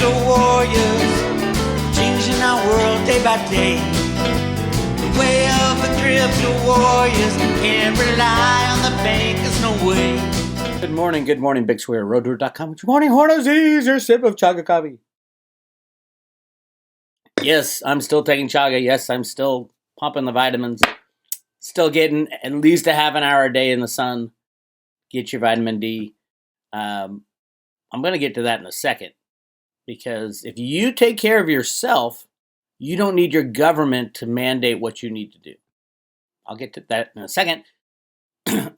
crypto warriors, changing our world day by day. The way of the crypto warriors, can't rely on the bankers, no way. Good morning, Bix Weir, roadroot.com. Good morning, Hornos, here's your sip of chaga coffee. Yes, I'm still taking chaga. Yes, I'm still pumping the vitamins. Still getting at least a half an hour a day in the sun. Get your vitamin D. I'm going to get to that in a second. Because if you take care of yourself, you don't need your government to mandate what you need to do. I'll get to that in a second.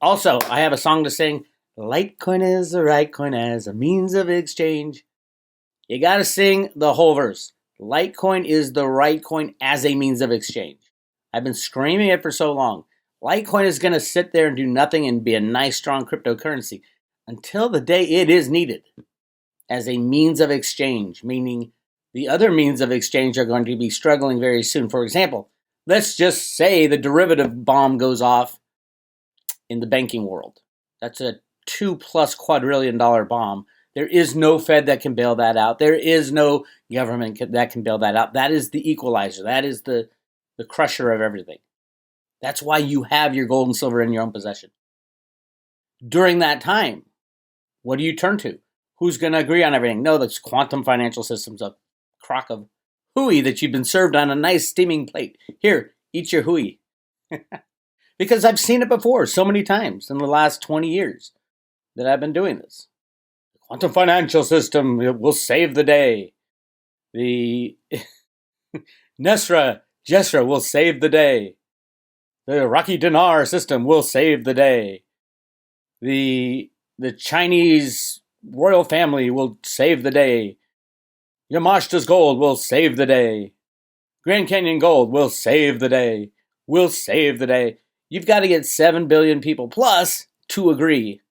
Also, I have a song to sing. Litecoin is the right coin as a means of exchange. You got to sing the whole verse. Litecoin is the right coin as a means of exchange. I've been screaming it for so long. Litecoin is going to sit there and do nothing and be a nice, strong cryptocurrency until the day it is needed as a means of exchange, meaning the other means of exchange are going to be struggling very soon. For example, let's just say the derivative bomb goes off in the banking world. That's a $2+ quadrillion bomb. There is no Fed that can bail that out. There is no government that can bail that out. That is the equalizer. That is the crusher of everything. That's why you have your gold and silver in your own possession. During that time, what do you turn to? Who's going to agree on everything? No, that's quantum financial systems, a crock of hooey that you've been served on a nice steaming plate. Here, eat your hooey. Because I've seen it before so many times in the last 20 years that I've been doing this. The quantum financial system will save the day. The Jesra will save the day. The Rocky Dinar system will save the day. The Chinese royal family will save the day. Yamashita's gold will save the day. Grand Canyon gold will save the day. Will save the day. You've got to get 7 billion people plus to agree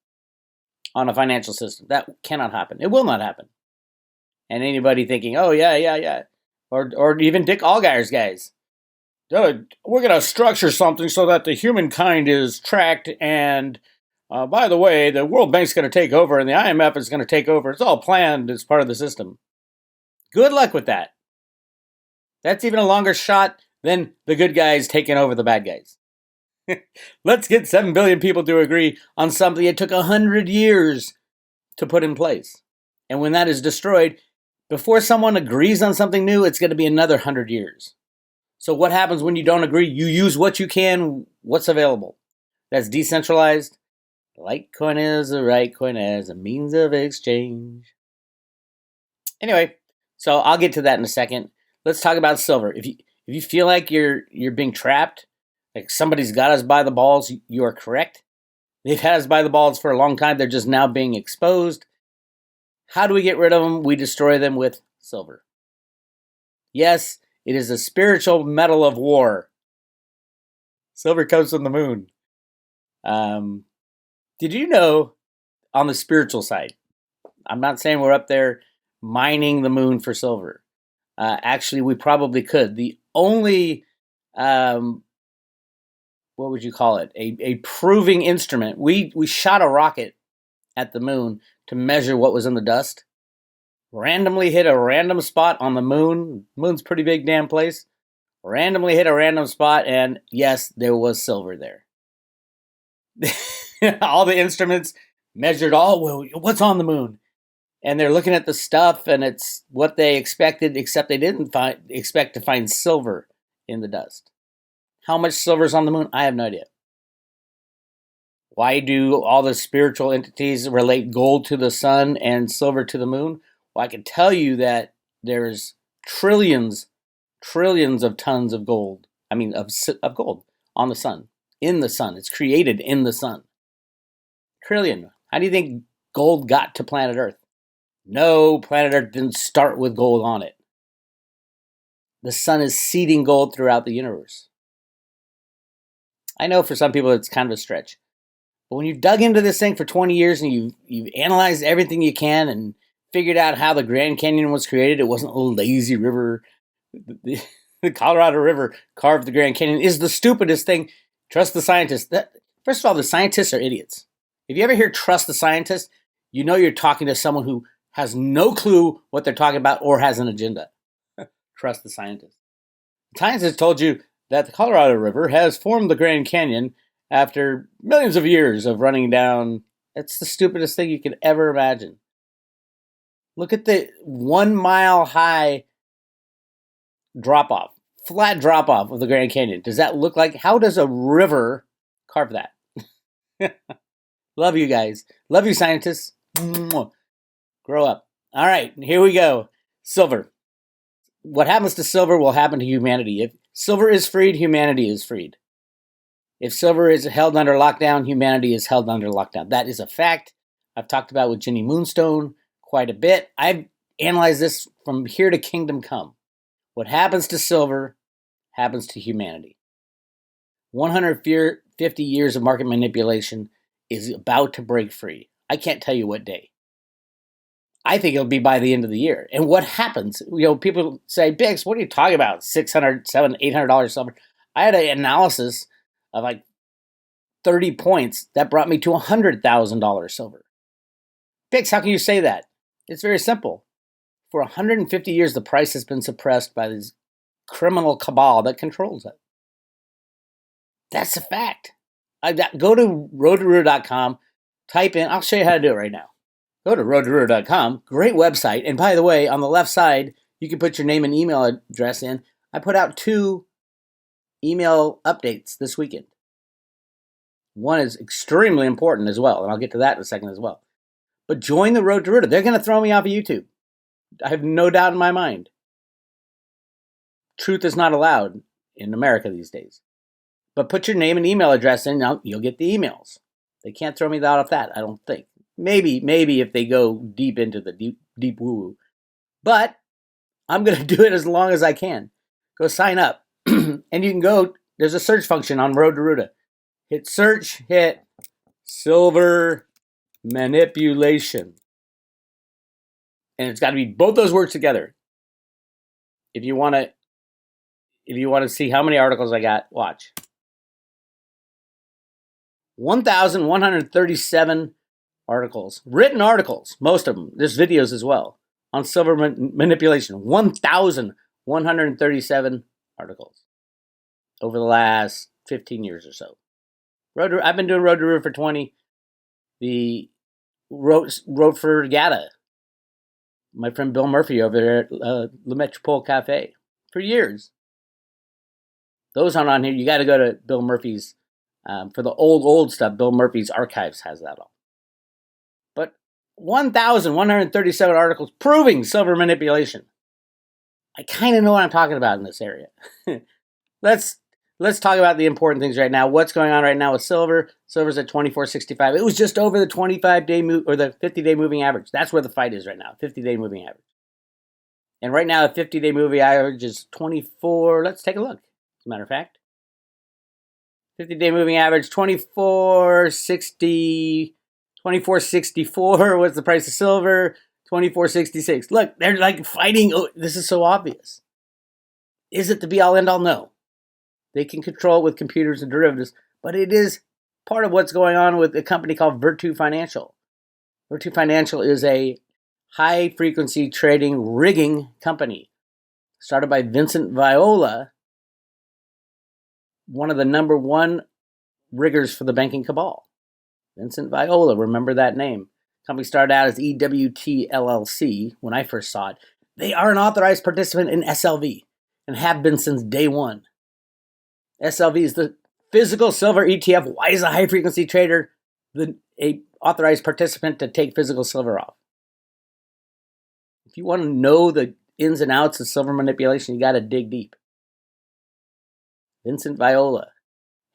on a financial system. That cannot happen. It will not happen. And anybody thinking, oh, yeah. Or even Dick Allgire's guys. We're going to structure something so that the humankind is tracked and, by the way, the World Bank's going to take over and the IMF is going to take over. It's all planned as part of the system. Good luck with that. That's even a longer shot than the good guys taking over the bad guys. Let's get 7 billion people to agree on something that took 100 years to put in place. And when that is destroyed, before someone agrees on something new, it's going to be another 100 years. So what happens when you don't agree? You use what you can, what's available. That's decentralized. Litecoin is the right coin as a means of exchange. Anyway, so I'll get to that in a second. Let's talk about silver. If you feel like you're being trapped, like somebody's got us by the balls, you are correct. They've had us by the balls for a long time. They're just now being exposed. How do we get rid of them? We destroy them with silver. Yes, it is a spiritual metal of war. Silver comes from the moon. Did you know, on the spiritual side, I'm not saying we're up there mining the moon for silver. Actually, we probably could. The only, what would you call it? A proving instrument. We shot a rocket at the moon to measure what was in the dust. Randomly hit a random spot on the moon. Moon's a pretty big damn place. Randomly hit a random spot, and yes, there was silver there. All the instruments measured what's on the moon. And they're looking at the stuff, and it's what they expected, except they didn't expect to find silver in the dust. How much silver is on the moon? I have no idea. Why do all the spiritual entities relate gold to the sun and silver to the moon? Well, I can tell you that there's trillions of tons of gold. I mean, of gold on the sun, in the sun. It's created in the sun. Trillion. How do you think gold got to planet Earth? No, planet Earth didn't start with gold on it. The sun is seeding gold throughout the universe. I know for some people it's kind of a stretch. But when you've dug into this thing for 20 years and you've analyzed everything you can and figured out how the Grand Canyon was created, it wasn't a lazy river. The Colorado River carved the Grand Canyon is the stupidest thing. Trust the scientists. First of all, the scientists are idiots. If you ever hear trust the scientists, you know you're talking to someone who has no clue what they're talking about or has an agenda. Trust the scientists. Scientists told you that the Colorado River has formed the Grand Canyon after millions of years of running down. It's the stupidest thing you could ever imagine. Look at the 1 mile high drop off, flat drop off of the Grand Canyon. Does that look like, how does a river carve that? Love you guys. Love you, scientists. Grow up. All right, here we go. Silver. What happens to silver will happen to humanity. If silver is freed, humanity is freed. If silver is held under lockdown, humanity is held under lockdown. That is a fact. I've talked about with Ginny Moonstone quite a bit. I've analyzed this from here to kingdom come. What happens to silver happens to humanity. 150 years of market manipulation is about to break free. I can't tell you what day. I think it'll be by the end of the year. And what happens? People say, Bix, what are you talking about? $600, $700, $800 silver. I had an analysis of like 30 points that brought me to $100,000 silver. Bix, how can you say that? It's very simple. For 150 years, the price has been suppressed by this criminal cabal that controls it. That's a fact. Go to roadtoroota.com, type in, I'll show you how to do it right now. Go to roadtoroota.com, great website. And by the way, on the left side, you can put your name and email address in. I put out 2 email updates this weekend. One is extremely important as well, and I'll get to that in a second as well. But join the Road to Roota. They're going to throw me off of YouTube. I have no doubt in my mind. Truth is not allowed in America these days. But put your name and email address in, now you'll get the emails. They can't throw me out of that, I don't think. Maybe if they go deep into the deep woo-woo. But I'm going to do it as long as I can. Go sign up. And you can go, there's a search function on Road to Roota. Hit search, hit silver manipulation. And it's got to be both those words together. If you want to see how many articles I got, watch. 1,137 articles, written articles, most of them. There's videos as well on silver manipulation. 1,137 articles over the last 15 years or so. I've been doing Road to Roota for 20. The wrote for GATA. My friend Bill Murphy over there at Le Metropole Cafe for years. Those aren't on here. You got to go to Bill Murphy's. For the old stuff, Bill Murphy's archives has that all. But 1,137 articles proving silver manipulation. I kind of know what I'm talking about in this area. Let's talk about the important things right now. What's going on right now with silver? Silver's at 24.65. It was just over the 25-day or the 50-day moving average. That's where the fight is right now. 50-day moving average. And right now, the 50-day moving average is 24. Let's take a look. As a matter of fact. 50-day moving average, 24.64 was the price of silver, 24.66. Look, they're like fighting. Oh, this is so obvious. Is it the be-all, end-all? No. They can control it with computers and derivatives, but it is part of what's going on with a company called Virtu Financial. Virtu Financial is a high-frequency trading rigging company started by Vincent Viola, one of the number one riggers for the banking cabal. Vincent Viola, remember that name. Company started out as EWT LLC when I first saw it. They are an authorized participant in SLV and have been since day one. SLV is the physical silver ETF. Why is a high-frequency trader a authorized participant to take physical silver off? If you want to know the ins and outs of silver manipulation, you got to dig deep. Vincent Viola.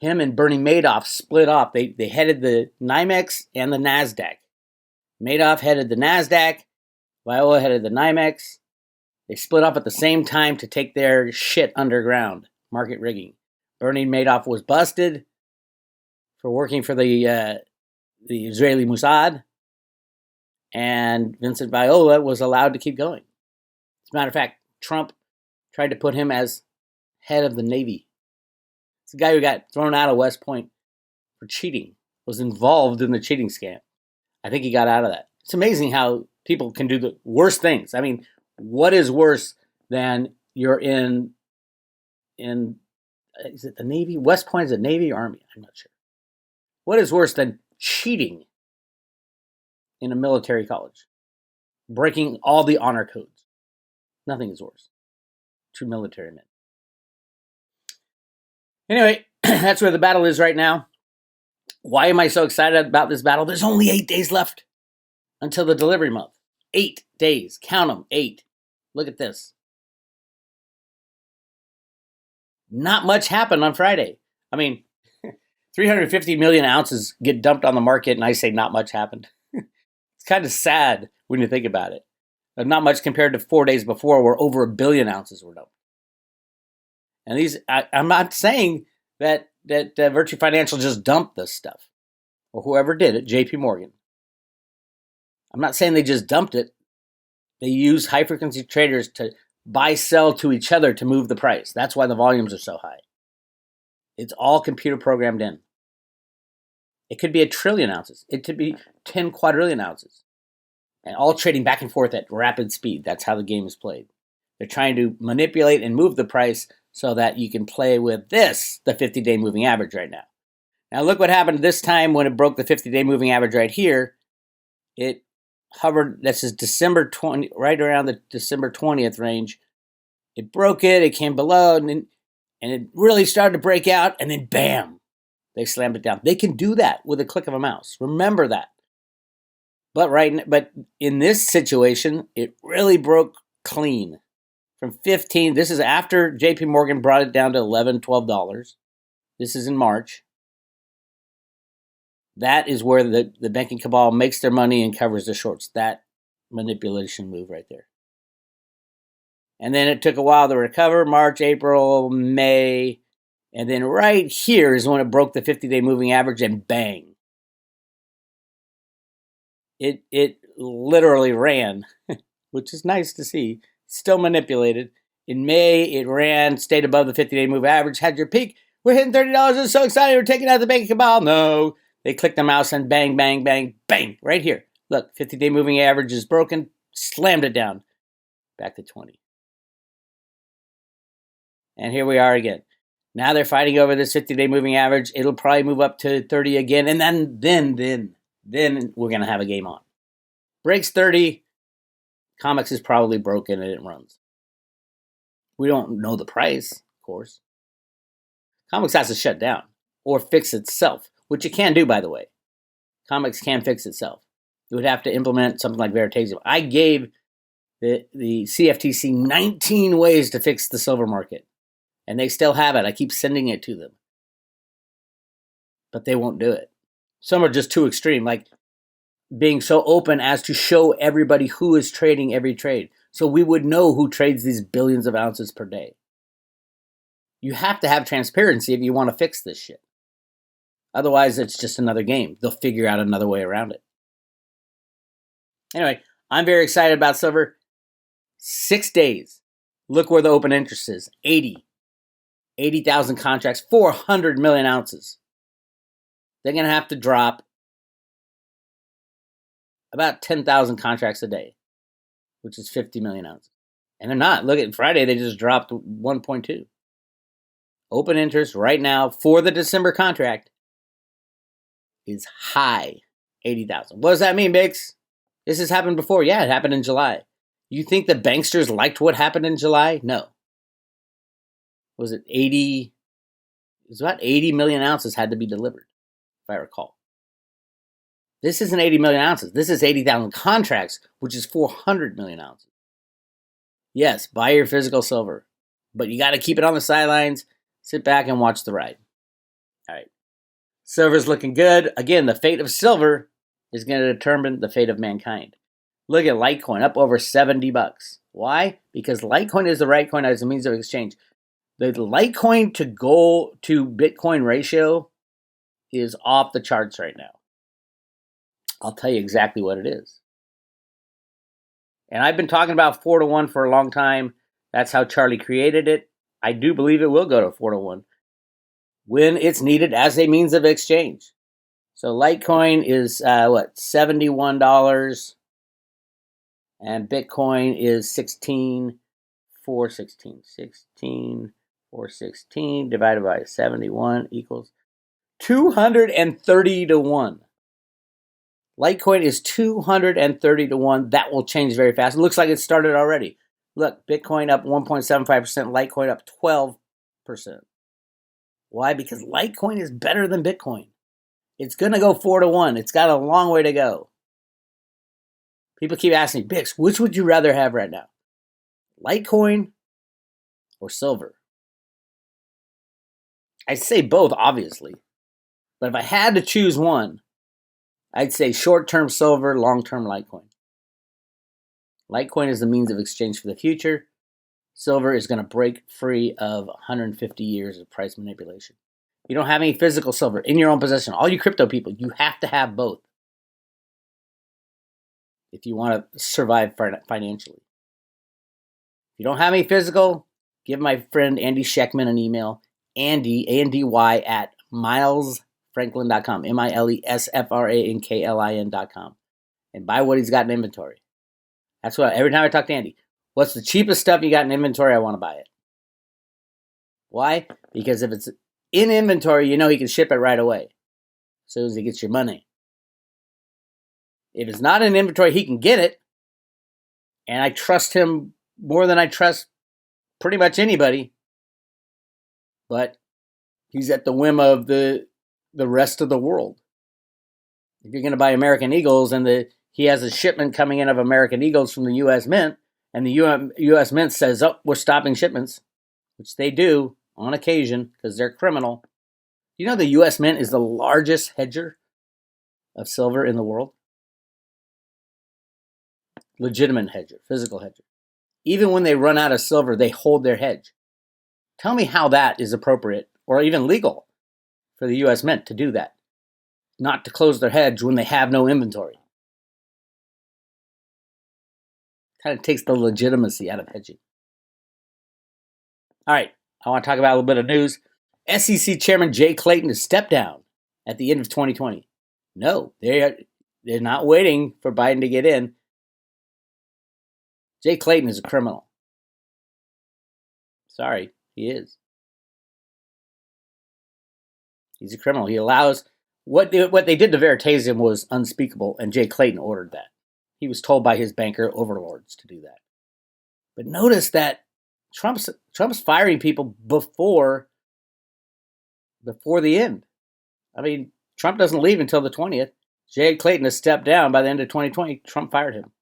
Him and Bernie Madoff split off. They headed the NYMEX and the NASDAQ. Madoff headed the NASDAQ. Viola headed the NYMEX. They split off at the same time to take their shit underground. Market rigging. Bernie Madoff was busted for working for the Israeli Mossad. And Vincent Viola was allowed to keep going. As a matter of fact, Trump tried to put him as head of the Navy. It's the guy who got thrown out of West Point for cheating, was involved in the cheating scam. I think he got out of that. It's amazing how People can do the worst things. I mean, what is worse than you're in is it the Navy? West Point, is it Navy or Army? I'm not sure. What is worse than cheating in a military college? Breaking all the honor codes. Nothing is worse. Two military men. Anyway, that's where the battle is right now. Why am I so excited about this battle? There's only 8 days left until the delivery month. 8 days. Count them. 8. Look at this. Not much happened on Friday. I mean, 350 million ounces get dumped on the market, and I say not much happened. It's kind of sad when you think about it. Not much compared to 4 days before, where over 1 billion ounces were dumped. And these, I'm not saying that Virtue Financial just dumped this stuff, or whoever did it, JP Morgan. I'm not saying they just dumped it. They use high-frequency traders to buy, sell to each other to move the price. That's why the volumes are so high. It's all computer programmed in. It could be 1 trillion ounces. It could be 10 quadrillion ounces. And all trading back and forth at rapid speed. That's how the game is played. They're trying to manipulate and move the price so that you can play with this, the 50-day moving average right now. Now look what happened this time when it broke the 50-day moving average right here. It hovered, this is December 20, right around the December 20th range. It broke it, it came below, and it really started to break out, and then bam, they slammed it down. They can do that with a click of a mouse. Remember that. But in this situation, it really broke clean. From 15, this is after JP Morgan brought it down to $11, $12. This is in March. That is where the banking cabal makes their money and covers the shorts. That manipulation move right there. And then it took a while to recover, March, April, May. And then right here is when it broke the 50-day moving average and bang. It literally ran, which is nice to see. Still manipulated. In May, it ran, stayed above the 50-day moving average, had your peak. We're hitting $30. I'm so excited. We're taking out the banking cabal. No. They clicked the mouse and bang, bang, bang, bang. Right here. Look, 50-day moving average is broken. Slammed it down. Back to 20. And here we are again. Now they're fighting over this 50-day moving average. It'll probably move up to 30 again. And then we're going to have a game on. Breaks 30. COMEX is probably broken and it runs. We don't know the price, of course. COMEX has to shut down or fix itself, which it can do, by the way. COMEX can fix itself. It would have to implement something like Veritasium. I gave the CFTC 19 ways to fix the silver market, and they still have it. I keep sending it to them. But they won't do it. Some are just too extreme, like being so open as to show everybody who is trading every trade. So we would know who trades these billions of ounces per day. You have to have transparency if you want to fix this shit. Otherwise, it's just another game. They'll figure out another way around it. Anyway, I'm very excited about silver. 6 days. Look where the open interest is. 80,000 contracts, 400 million ounces. They're going to have to drop about 10,000 contracts a day, which is 50 million ounces. And they're not. Look at Friday, they just dropped 1.2. Open interest right now for the December contract is high, 80,000. What does that mean, Bix? This has happened before. Yeah, it happened in July. You think the banksters liked what happened in July? No. Was it 80? It was about 80 million ounces had to be delivered, if I recall. This isn't 80 million ounces. This is 80,000 contracts, which is 400 million ounces. Yes, buy your physical silver, but you got to keep it on the sidelines. Sit back and watch the ride. All right. Silver's looking good. Again, the fate of silver is going to determine the fate of mankind. Look at Litecoin, up over $70. Why? Because Litecoin is the right coin as a means of exchange. The Litecoin to gold to Bitcoin ratio is off the charts right now. I'll tell you exactly what it is. And I've been talking about 4-to-1 for a long time. That's how Charlie created it. I do believe it will go to 4-to-1 when it's needed as a means of exchange. So Litecoin is $71. And Bitcoin is 16,416. 16,416 divided by 71 equals 230 to 1. Litecoin is 230 to 1. That will change very fast. It looks like it started already. Look, Bitcoin up 1.75%, Litecoin up 12%. Why? Because Litecoin is better than Bitcoin. It's going to go 4 to 1. It's got a long way to go. People keep asking me, Bix, which would you rather have right now? Litecoin or silver? I'd say both, obviously. But if I had to choose one, I'd say short-term silver, long-term Litecoin. Litecoin is the means of exchange for the future. Silver is going to break free of 150 years of price manipulation. You don't have any physical silver in your own possession. All you crypto people, you have to have both if you want to survive financially. If you don't have any physical, give my friend Andy Scheckman an email, Andy, A-N-D-Y, at milesfranklin.com, milesfranklin.com, and buy what he's got in inventory. That's what, every time I talk to Andy, what's the cheapest stuff you got in inventory? I want to buy it. Why? Because if it's in inventory, you know he can ship it right away as soon as he gets your money. If it's not in inventory, he can get it. And I trust him more than I trust pretty much anybody. But he's at the whim of the rest of the world. If you're going to buy American Eagles and he has a shipment coming in of American Eagles from the U.S. Mint, and the U.S. Mint says, oh, we're stopping shipments, which they do on occasion because they're criminal. You know the U.S. Mint is the largest hedger of silver in the world? Legitimate hedger, physical hedger. Even when they run out of silver, they hold their hedge. Tell me how that is appropriate or even legal for the U.S. Mint to do that. Not to close their hedge when they have no inventory. Kind of takes the legitimacy out of hedging. All right, I want to talk about a little bit of news. SEC Chairman Jay Clayton has stepped down at the end of 2020. No, they're not waiting for Biden to get in. Jay Clayton is a criminal. Sorry, he is. He's a criminal. He allows what they did to Veritasium was unspeakable, and Jay Clayton ordered that. He was told by his banker overlords to do that. But notice that Trump's firing people before the end. I mean, Trump doesn't leave until the 20th. Jay Clayton has stepped down by the end of 2020. Trump fired him.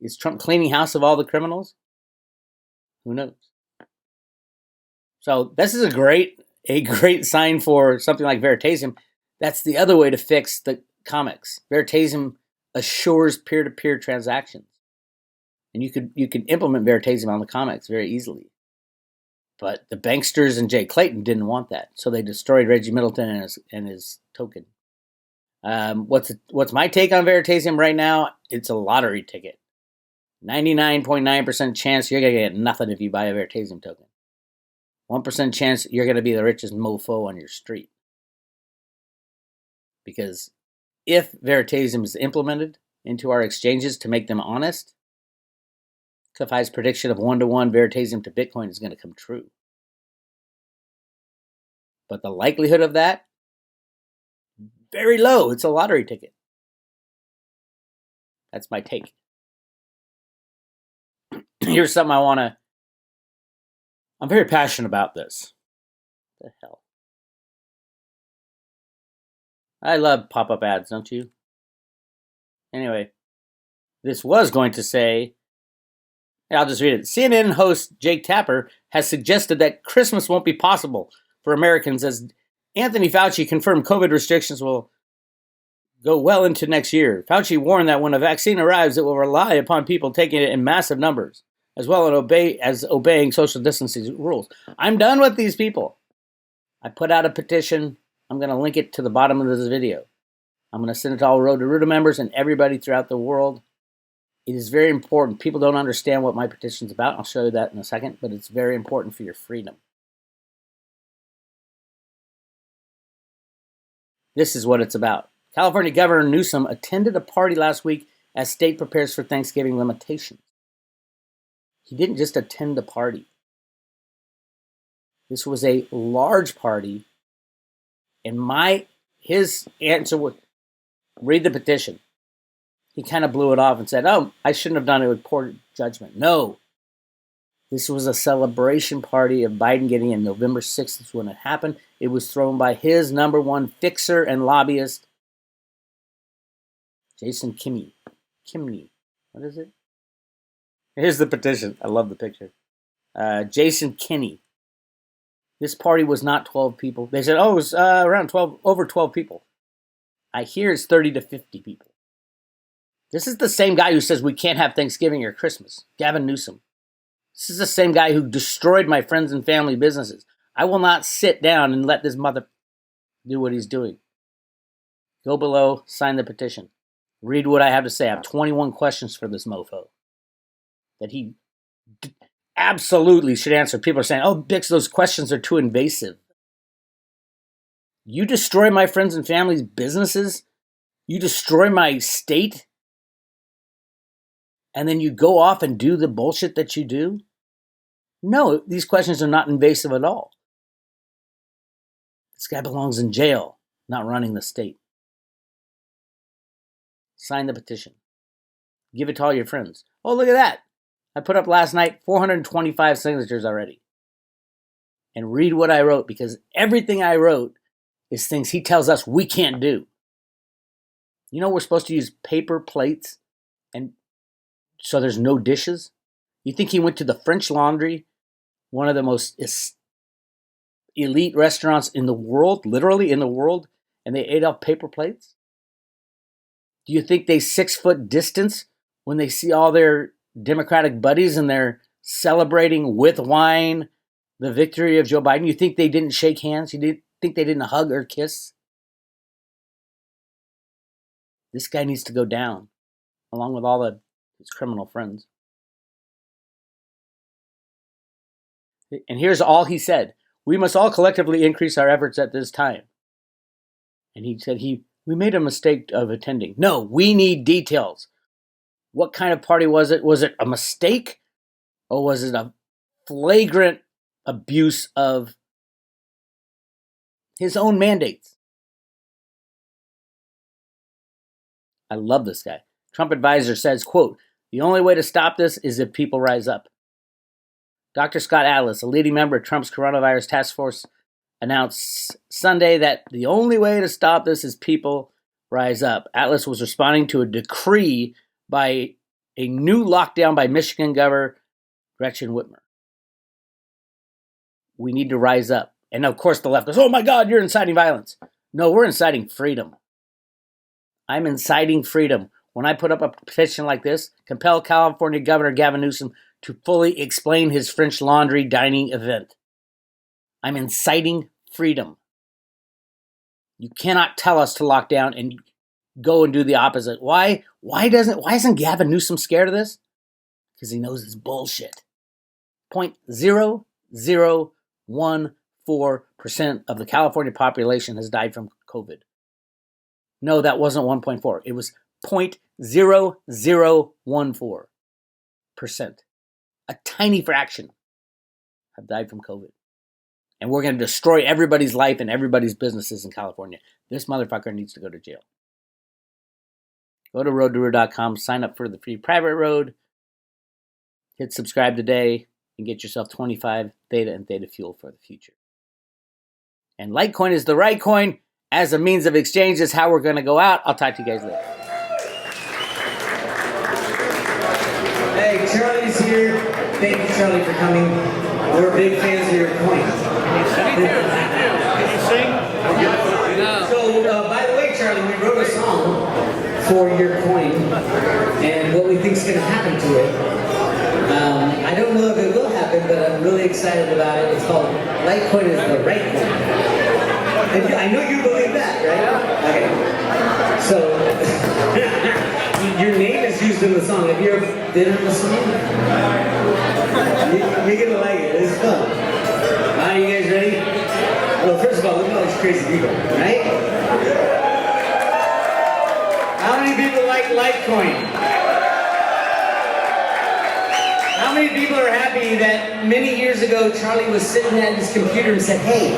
Is Trump cleaning house of all the criminals? Who knows? So this is a great sign for something like Veritasium. That's the other way to fix the COMEX. Veritasium assures peer-to-peer transactions. And you can implement Veritasium on the COMEX very easily. But the banksters and Jay Clayton didn't want that. So they destroyed Reggie Middleton and his token. What's my take on Veritasium right now? It's a lottery ticket. 99.9% chance you're going to get nothing if you buy a Veritasium token. 1% chance you're going to be the richest mofo on your street. Because if Veritasium is implemented into our exchanges to make them honest, Kafai's prediction of 1-to-1 Veritasium to Bitcoin is going to come true. But the likelihood of that, very low. It's a lottery ticket. That's my take. Here's something I'm very passionate about this. What the hell? I love pop-up ads, don't you? Anyway, this was going to say, I'll just read it. CNN host Jake Tapper has suggested that Christmas won't be possible for Americans as Anthony Fauci confirmed COVID restrictions will go well into next year. Fauci warned that when a vaccine arrives, it will rely upon people taking it in massive numbers, as well as obeying social distancing rules. I'm done with these people. I put out a petition. I'm going to link it to the bottom of this video. I'm going to send it to all Road to Ruta members and everybody throughout the world. It is very important. People don't understand what my petition is about. I'll show you that in a second, but it's very important for your freedom. This is what it's about. California Governor Newsom attended a party last week as state prepares for Thanksgiving limitations. He didn't just attend a party. This was a large party, and his answer was, read the petition. He kind of blew it off and said, oh, I shouldn't have done it with poor judgment. No. This was a celebration party of Biden getting in. November 6th is when it happened. It was thrown by his number one fixer and lobbyist, Jason Kimney. What is it? Here's the petition. I love the picture. Jason Kinney. This party was not 12 people. They said, oh, it was around 12, over 12 people. I hear it's 30 to 50 people. This is the same guy who says we can't have Thanksgiving or Christmas. Gavin Newsom. This is the same guy who destroyed my friends and family businesses. I will not sit down and let this mother do what he's doing. Go below, sign the petition. Read what I have to say. I have 21 questions for this mofo that he absolutely should answer. People are saying, oh, Bix, those questions are too invasive. You destroy my friends and family's businesses? You destroy my state? And then you go off and do the bullshit that you do? No, these questions are not invasive at all. This guy belongs in jail, not running the state. Sign the petition. Give it to all your friends. Oh, look at that. I put up last night 425 signatures already. And read what I wrote, because everything I wrote is things he tells us we can't do. You know we're supposed to use paper plates and so there's no dishes? You think he went to the French Laundry, one of the most elite restaurants in the world, literally in the world, and they ate off paper plates? Do you think they 6-foot distance when they see all their Democratic buddies and they're celebrating with wine the victory of Joe Biden? You think they didn't shake hands? You think they didn't hug or kiss? This guy needs to go down, along with all his criminal friends. And here's all he said. We must all collectively increase our efforts at this time. And he said we made a mistake of attending. No, we need details. What kind of party was it? Was it a mistake? Or was it a flagrant abuse of his own mandates? I love this guy. Trump advisor says, quote, the only way to stop this is if people rise up. Dr. Scott Atlas, a leading member of Trump's coronavirus task force, announced Sunday that the only way to stop this is people rise up. Atlas was responding to a decree by a new lockdown by Michigan Governor Gretchen Whitmer. We need to rise up. And of course the left goes, oh my God, you're inciting violence. No, we're inciting freedom. I'm inciting freedom. When I put up a petition like this, compel California Governor Gavin Newsom to fully explain his French Laundry dining event. I'm inciting freedom. You cannot tell us to lock down and go and do the opposite. Why isn't Gavin Newsom scared of this? Because he knows it's bullshit. 0.0014% of the California population has died from COVID. No, that wasn't 1.4. It was 0.0014%. A tiny fraction have died from COVID. And we're going to destroy everybody's life and everybody's businesses in California. This motherfucker needs to go to jail. Go to roadtoruhr.com, sign up for the free private road, hit subscribe today, and get yourself 25 Theta and Theta Fuel for the future. And Litecoin is the right coin as a means of exchange. Is how we're going to go out. I'll talk to you guys later. Hey, Charlie's here. Thank you, Charlie, for coming. We're big fans of your coin. Can you sing? No. So, by the way, Charlie, we wrote a song for your coin and what we think is going to happen to it. I don't know if it will happen, but I'm really excited about it. It's called Litecoin is the right coin. And I know you believe that, right? Okay. So, your name is used in the song. Have you ever been in the song? You're going to like it. It's fun. Are you guys ready? Well, first of all, look at all these crazy people, right? like Litecoin? How many people are happy that many years ago Charlie was sitting at his computer and said, hey,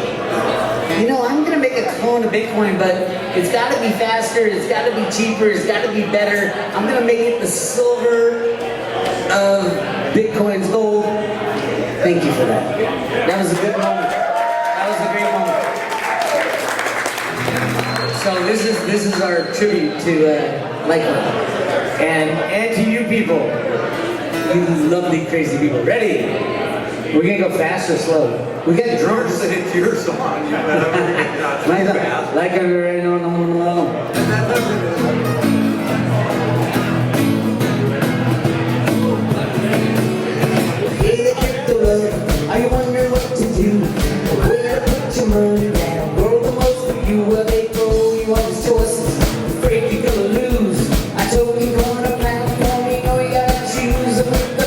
you know, I'm going to make a clone of Bitcoin, but it's got to be faster, it's got to be cheaper, it's got to be better. I'm going to make it the silver of Bitcoin's gold. Thank you for that. That was a good moment. That was a great moment. So this is our tribute to Litecoin. And to you people, you lovely crazy people. Ready? We're gonna go fast or slow? We got drums. It's your song. Like I'm right on. Are you wondering what to do? Where to put your money down? World the most for you, well they throw you all these choices. Afraid you're gonna lose. I told you going to platform, you know you gotta choose. The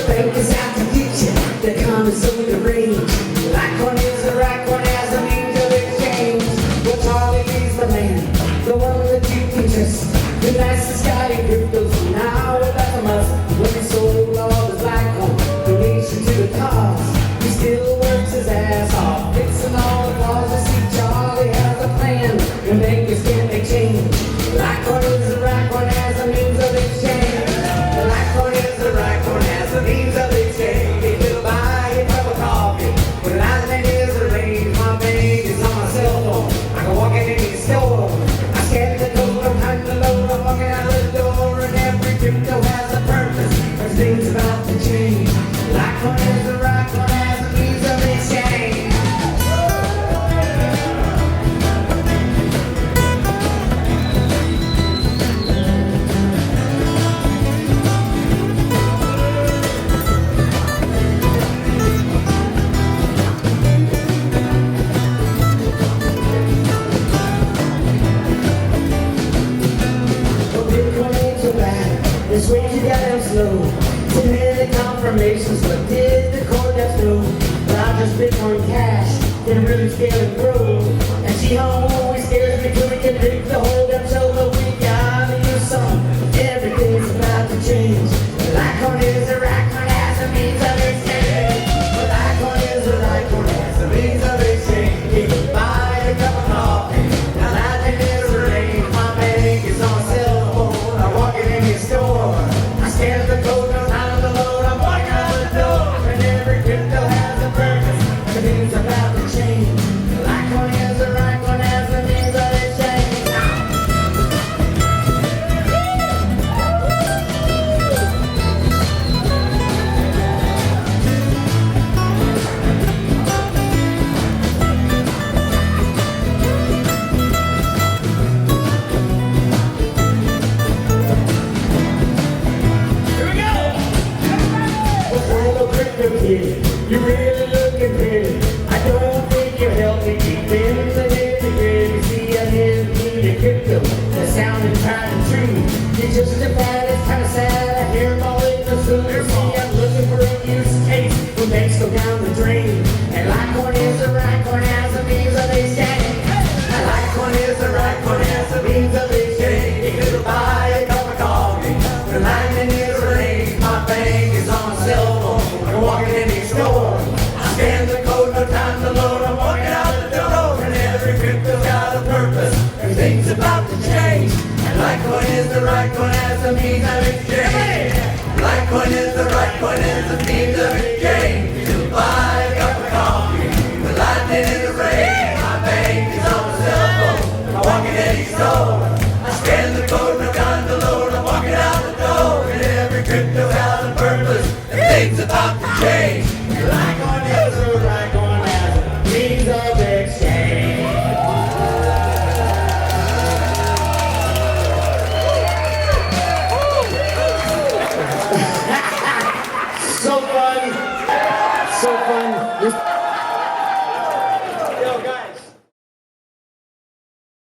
bank is out to get you. The comments over the range. Litecoin is the right one as a means of exchange. Well, Charlie is the man, the one that you can trust. The nicest guy in cryptos now without the must. When he sold all his Litecoin, donation to the cause. He still works his ass off, fixing all the flaws. I see Charlie has a plan, and bankers can't make change. Litecoin is the right one as a means of exchange. Litecoin is the right one as a means of exchange. If you buy a cup of coffee, when lightning is arranged, my bank is on my cell phone. I can walk in any store. I scan the code, I'm hunting the load, I'm walking out the door, and every crypto has a purpose. There's things about to change. Litecoin is the right one as a means of exchange. Well, Bitcoin ain't so bad. This way you got them slow. Too many confirmations, what did the core depth do? But I just Bitcoin Cash, can really scale and grow. And she always scares me till we can pick the whole depth show, but we gotta use some. Everything's about to change. Litecoin is the right one as a means of exchange. Litecoin is the right one as a means of exchange. You can buy a cup of coffee. Now lightning is arranged. My bank is on cell phone. I walk in any store. I scan the code, no time to load. I'm walking out the door. And every crypto has a purpose. Everything's about to change. Litecoin is the right one as a means of exchange. Hello, crypto kid, you're really looking pretty. I don't think you're healthy deep in the nitty-gritty. See, I didn't need a crypto that sounded tried and true. You're just a bad, it's kinda sad. I hear them all in the sooner. See, I'm looking for a use case when banks go down the drain. And Litecoin is the right one as a means of exchange. And Litecoin is the right one as a means of exchange. You could buy a cup of coffee. The lightning is arranged. My bank is on my cell phone. I'm walking in any store. I scan the code, no time to load. I'm walking out the door. And every crypto's got a purpose. Everything's about to change. And Litecoin is the right one as a means of exchange. Litecoin is the right one as a means of exchange. You can buy a cup of coffee. The lightning is arranged. My bank is on my cell phone. I'm walking in any store. I scan the code, no time to load. I'm walking out the door. And every crypto has a purpose. Everything's about to change. Litecoin is the right one as a means of exchange. So fun. So fun.